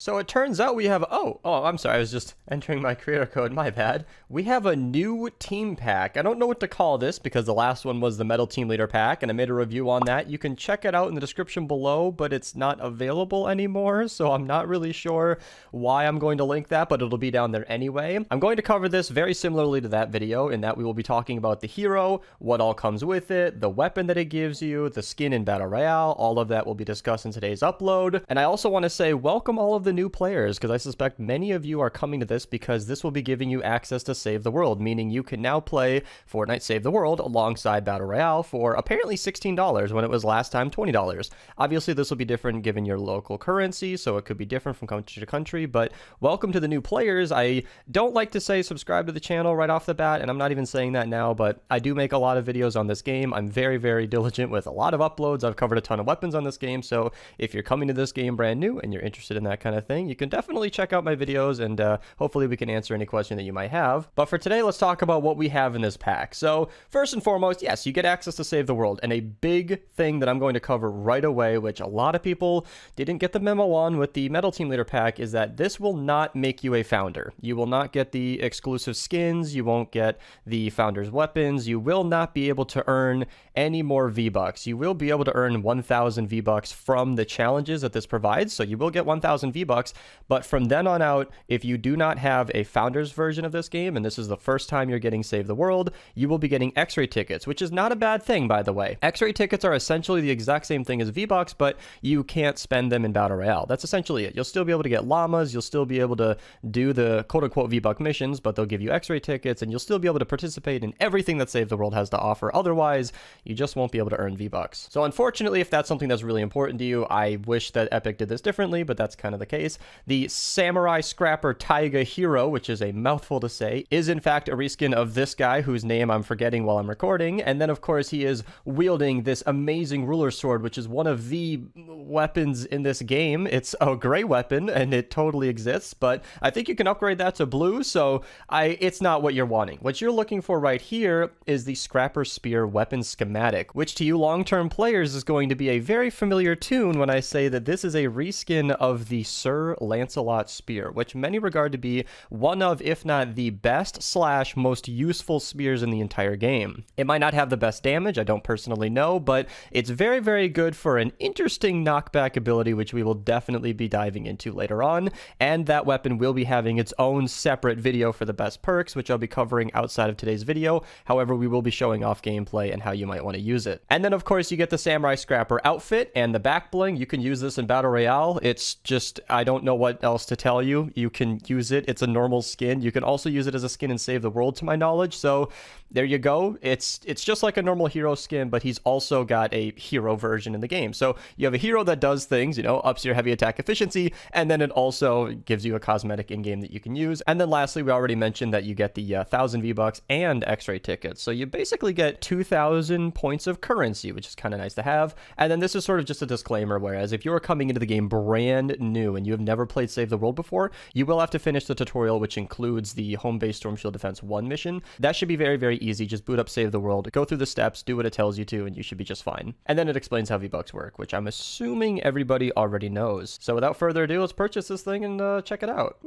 So it turns out we have, I'm sorry, I was just entering my creator code, my bad. We have a new team pack. I don't know what to call this because the last one was the Metal Team Leader pack, and I made a review on that. You can check it out in the description below, but it's not available anymore, so I'm not really sure why I'm going to link that, but it'll be down there anyway. I'm going to cover this very similarly to that video in that we will be talking about the hero, what all comes with it, the weapon that it gives you, the skin in Battle Royale, all of that will be discussed in today's upload. And I also want to say welcome all of the new players, because I suspect many of you are coming to this because this will be giving you access to Save the World, meaning you can now play Fortnite Save the World alongside Battle Royale for apparently $16 when it was last time $20. Obviously, this will be different given your local currency, so it could be different from country to country, but welcome to the new players. I don't like to say subscribe to the channel right off the bat, and I'm not even saying that now, but I do make a lot of videos on this game. I'm very, very diligent with a lot of uploads. I've covered a ton of weapons on this game, so if you're coming to this game brand new and you're interested in that kind of thing, you can definitely check out my videos, and hopefully we can answer any question that you might have. But for today, let's talk about what we have in this pack. So first and foremost, yes, you get access to Save the World, and a big thing that I'm going to cover right away, which a lot of people didn't get the memo on with the Metal Team Leader pack, is that this will not make you a founder. You will not get the exclusive skins, you won't get the founder's weapons, you will not be able to earn any more V-Bucks. You will be able to earn 1,000 V-Bucks from the challenges that this provides, so you will get 1,000 V-Bucks, but from then on out, if you do not have a founder's version of this game, and this is the first time you're getting Save the World, you will be getting X-ray tickets, which is not a bad thing, by the way. X-ray tickets are essentially the exact same thing as V-Bucks, but you can't spend them in Battle Royale. That's essentially it. You'll still be able to get llamas, you'll still be able to do the quote-unquote V-Buck missions, but they'll give you X-ray tickets, and you'll still be able to participate in everything that Save the World has to offer. Otherwise, you just won't be able to earn V-Bucks. So unfortunately, if that's something that's really important to you, I wish that Epic did this differently, but that's kind of the case. The Samurai Scrapper Taiga hero, which is a mouthful to say, is in fact a reskin of this guy whose name I'm forgetting while I'm recording, and then of course he is wielding this amazing ruler sword, which is one of the weapons in this game. It's a gray weapon, and it totally exists, but I think you can upgrade that to blue, so it's not what you're wanting. What you're looking for right here is the Scrapper Spear weapon schematic, which to you long-term players is going to be a very familiar tune when I say that this is a reskin of the Sir Lancelot Spear, which many regard to be one of, if not the best / most useful spears in the entire game. It might not have the best damage, I don't personally know, but it's very, very good for an interesting knockback ability, which we will definitely be diving into later on, and that weapon will be having its own separate video for the best perks, which I'll be covering outside of today's video. However, we will be showing off gameplay and how you might want to use it. And then of course you get the Samurai Scrapper outfit and the back bling. You can use this in Battle Royale. It's just, I don't know what else to tell you. You can use it. It's a normal skin. You can also use it as a skin in Save the World, to my knowledge. So there you go. It's just like a normal hero skin, but he's also got a hero version in the game. So you have a hero that does things, ups your heavy attack efficiency, and then it also gives you a cosmetic in-game that you can use. And then lastly, we already mentioned that you get the 1,000 V-Bucks and X-ray tickets. So you basically get 2,000 points of currency, which is kind of nice to have. And then this is sort of just a disclaimer, whereas if you're coming into the game brand new and you have never played Save the World before, you will have to finish the tutorial, which includes the Home Base Storm Shield Defense 1 mission. That should be very, very easy. Just boot up Save the World, go through the steps, do what it tells you to, and you should be just fine. And then it explains how V-Bucks work, which I'm assuming everybody already knows. So without further ado, let's purchase this thing and check it out.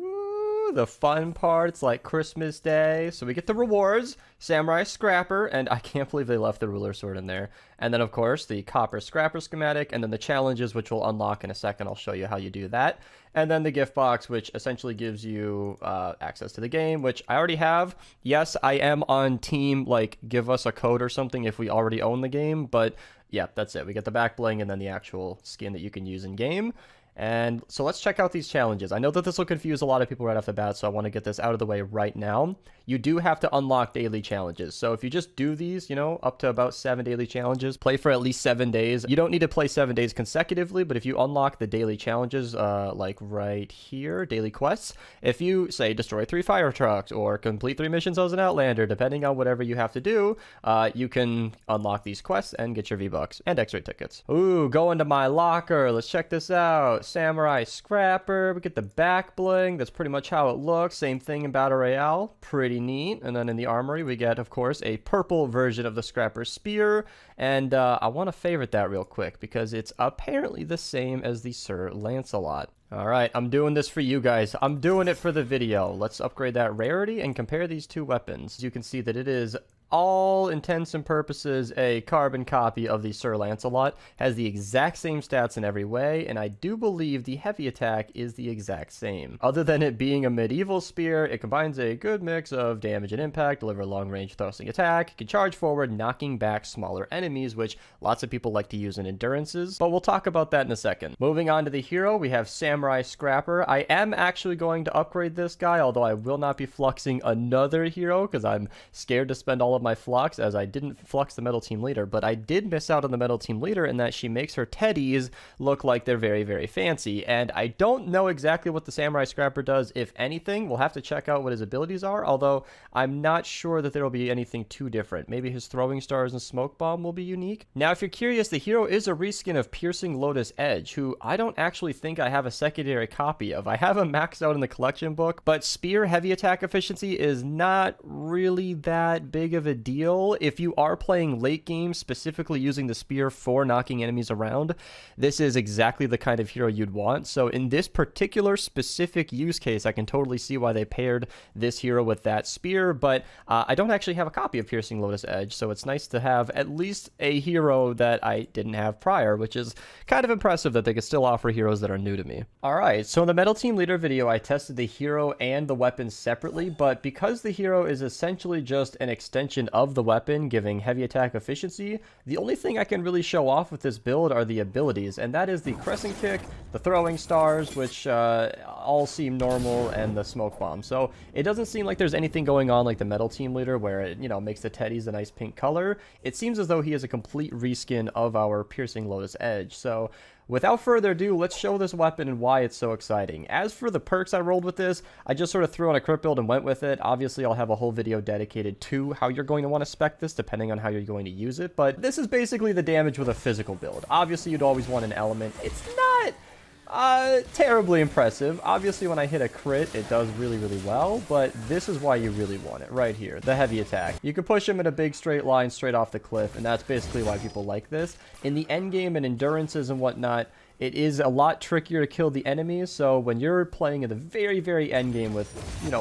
The fun parts like Christmas Day. So we get the rewards, Samurai Scrapper, and I can't believe they left the ruler sword in there. And then of course the Copper Scrapper schematic, and then the challenges, which we'll unlock in a second. I'll show you how you do that. And then the gift box, which essentially gives you access to the game, which I already have. Yes, I am on team, give us a code or something if we already own the game, but yeah, that's it. We get the back bling and then the actual skin that you can use in game. And so let's check out these challenges. I know that this will confuse a lot of people right off the bat, so I want to get this out of the way right now. You do have to unlock daily challenges. So if you just do these, up to about 7 daily challenges, play for at least 7 days. You don't need to play 7 days consecutively, but if you unlock the daily challenges, like right here, daily quests, if you say destroy 3 fire trucks or complete 3 missions as an Outlander, depending on whatever you have to do, you can unlock these quests and get your V-Bucks and X-ray tickets. Ooh, go into my locker. Let's check this out. Samurai Scrapper. We get the back bling. That's pretty much how it looks. Same thing in Battle Royale. Pretty neat. And then in the armory, we get, of course, a purple version of the Scrapper Spear. And I want to favorite that real quick because it's apparently the same as the Sir Lancelot. All right, I'm doing this for you guys. I'm doing it for the video. Let's upgrade that rarity and compare these two weapons. You can see that it is all intents and purposes a carbon copy of the Sir Lancelot, has the exact same stats in every way, and I do believe the heavy attack is the exact same. Other than it being a medieval spear, it combines a good mix of damage and impact, deliver long-range thrusting attack, can charge forward, knocking back smaller enemies, which lots of people like to use in endurances, but we'll talk about that in a second. Moving on to the hero, we have Samurai Scrapper. I am actually going to upgrade this guy, although I will not be fluxing another hero because I'm scared to spend all of my flux, as I didn't flux the Metal Team Leader, but I did miss out on the Metal Team Leader in that she makes her teddies look like they're very, very fancy, and I don't know exactly what the Samurai Scrapper does, if anything. We'll have to check out what his abilities are, although I'm not sure that there will be anything too different. Maybe his throwing stars and smoke bomb will be unique. Now, if you're curious, the hero is a reskin of Piercing Lotus Edge, who I don't actually think I have a secondary copy of. I have him maxed out in the collection book, but spear heavy attack efficiency is not really that big of a deal. If you are playing late game, specifically using the spear for knocking enemies around, this is exactly the kind of hero you'd want. So in this particular specific use case, I can totally see why they paired this hero with that spear, but I don't actually have a copy of Piercing Lotus Edge, so it's nice to have at least a hero that I didn't have prior, which is kind of impressive that they could still offer heroes that are new to me. Alright, so in the Metal Team Leader video, I tested the hero and the weapon separately, but because the hero is essentially just an extension of the weapon, giving heavy attack efficiency, the only thing I can really show off with this build are the abilities, and that is the Crescent Kick, the Throwing Stars, which all seem normal, and the Smoke Bomb. So it doesn't seem like there's anything going on like the Metal Team Leader, where it, makes the teddies a nice pink color. It seems as though he is a complete reskin of our Piercing Lotus Edge. So without further ado, let's show this weapon and why it's so exciting. As for the perks I rolled with this, I just sort of threw on a crit build and went with it. Obviously, I'll have a whole video dedicated to how you're going to want to spec this, depending on how you're going to use it. But this is basically the damage with a physical build. Obviously, you'd always want an element. It's not terribly impressive. Obviously, when I hit a crit, it does really, really well, but this is why you really want it right here, the heavy attack. You can push him in a big straight line straight off the cliff, and that's basically why people like this. In the end game and endurances and whatnot, it is a lot trickier to kill the enemies, so when you're playing in the very, very end game with,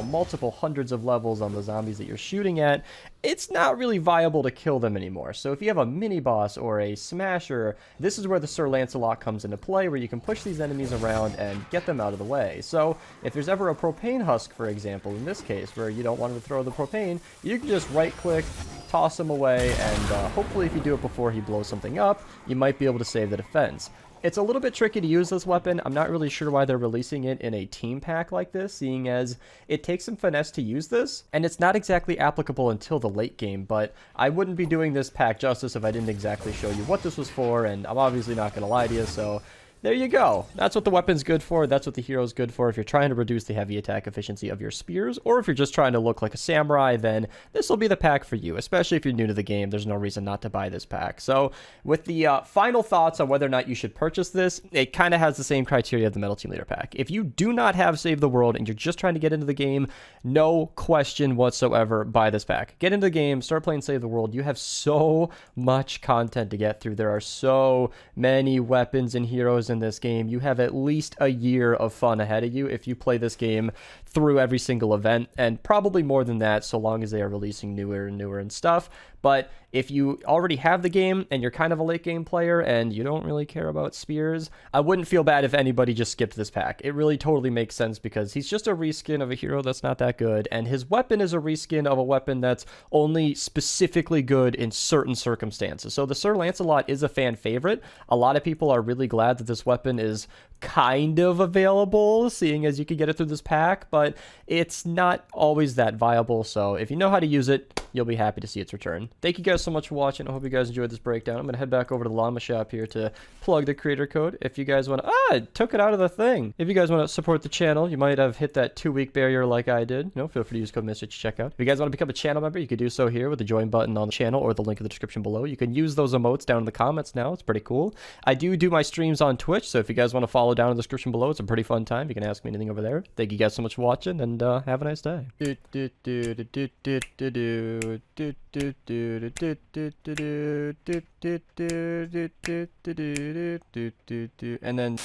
multiple hundreds of levels on the zombies that you're shooting at, it's not really viable to kill them anymore. So if you have a mini-boss or a smasher, this is where the Sir Lancelot comes into play, where you can push these enemies around and get them out of the way. So if there's ever a propane husk, for example, in this case, where you don't want to throw the propane, you can just right-click, toss him away, and hopefully if you do it before he blows something up, you might be able to save the defense. It's a little bit tricky to use this weapon. I'm not really sure why they're releasing it in a team pack like this, seeing as it takes some finesse to use this, and it's not exactly applicable until the late game, but I wouldn't be doing this pack justice if I didn't exactly show you what this was for, and I'm obviously not going to lie to you, so there you go. That's what the weapon's good for. That's what the hero's good for. If you're trying to reduce the heavy attack efficiency of your spears, or if you're just trying to look like a samurai, then this will be the pack for you. Especially if you're new to the game, there's no reason not to buy this pack. So with the final thoughts on whether or not you should purchase this, it kind of has the same criteria of the Metal Team Leader pack. If you do not have Save the World and you're just trying to get into the game, no question whatsoever, buy this pack. Get into the game, start playing Save the World. You have so much content to get through. There are so many weapons and heroes in this game. You have at least a year of fun ahead of you if you play this game through every single event, and probably more than that so long as they are releasing newer and newer and stuff. But if you already have the game and you're kind of a late game player and you don't really care about spears, I wouldn't feel bad if anybody just skipped this pack. It really totally makes sense because he's just a reskin of a hero that's not that good, and his weapon is a reskin of a weapon that's only specifically good in certain circumstances. So the Sir Lancelot is a fan favorite. A lot of people are really glad that this weapon is kind of available, seeing as you can get it through this pack, but it's not always that viable. So if you know how to use it, you'll be happy to see its return. Thank you guys so much for watching. I hope you guys enjoyed this breakdown. I'm going to head back over to the llama shop here to plug the creator code. If you guys want to, it took it out of the thing. If you guys want to support the channel, you might have hit that 2-week barrier like I did. Feel free to use code Mista to check out. If you guys want to become a channel member, you can do so here with the join button on the channel or the link in the description below. You can use those emotes down in the comments now. It's pretty cool. I do my streams on Twitch, so if you guys want to follow follow down in the description below. It's a pretty fun time. You can ask me anything over there. Thank you guys so much for watching, and have a nice day. And then